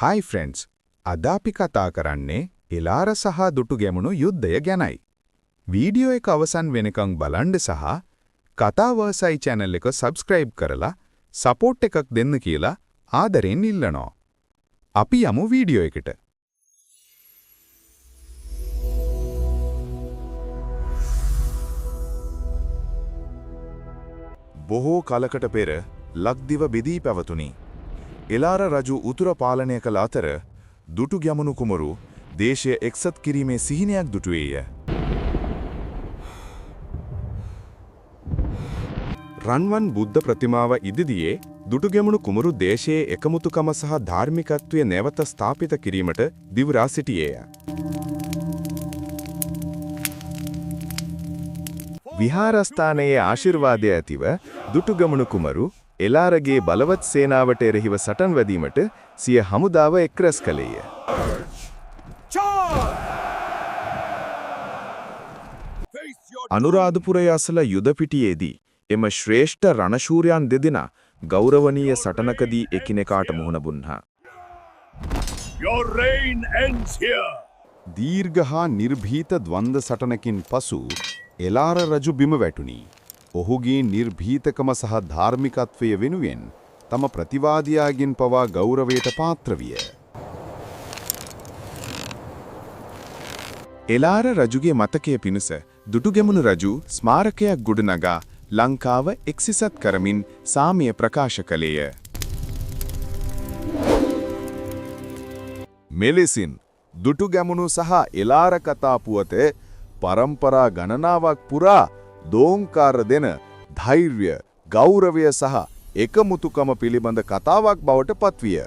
Hi friends අද අපි කතා කරන්නේ එලාර සහ දුටුගැමුණු යුද්ධය ගැනයි. වීඩියෝ එක අවසන් වෙනකන් බලන්න සහ කතාවර්සයි channel එක subscribe කරලා support එකක් දෙන්න කියලා ආදරෙන් ඉල්ලනවා. අපි යමු වීඩියෝ එකට. බොහෝ කලකට පෙර ලක්දිව බෙදී පැවතුණි. එලාර රජු උතුර පාලනය කළ අතර දුටුගැමුණු කුමරු දේශය එක්සත් කිරීමේ සිහිනයක් දුටුවේය. රන්වන් බුද්ධ ප්‍රතිමාව ඉදිදියේ දුටුගැමුණු කුමරු දේශයේ එකමුතුකම සහ ධාර්මිකත්වය නැවත ස්ථාපිත කිරීමට දිවුරා සිටියේය. විහාරස්ථානයේ ආශිර්වාදය ඇතිව දුටුගැමුණු කුමරු එලාරගේ බලවත් සේනාවට එරෙහිව සටන් වැදීමට සිය හමුදාව එක්රැස් කළේය. අනුරාධපුරය අසල යුද පිටියේදී එම ශ්‍රේෂ්ඨ රණශූරයන් දෙදෙනා ගෞරවනීය සටනකදී එකිනෙකාට මුහුණ දුන්නා. දීර්ඝ හා නිර්භීත ද්වන්ද සටනකින් පසු එලාර රජු බිම වැටුණි. ඔහුගේ නිර්භීතකම සහ ධාර්මිකත්වය වෙනුවෙන් තම ප්‍රතිවාදියාගෙන් පවා ගෞරවයට පාත්‍ර විය. එලාර රජුගේ මතකය පිණිස දුටුගැමුණු රජු ස්මාරකයක් ගොඩනගා ලංකාව එක්සිසත් කරමින් සාමය ප්‍රකාශ කළේය. මෙලෙසින් දුටුගැමුණු සහ එලාර කතා පුවත පරම්පරා ගණනාවක් පුරා දෝංකාර දෙන ධෛර්ය, ගෞරවය සහ එකමුතුකම පිළිබඳ කතාවක් බවට පත්විය.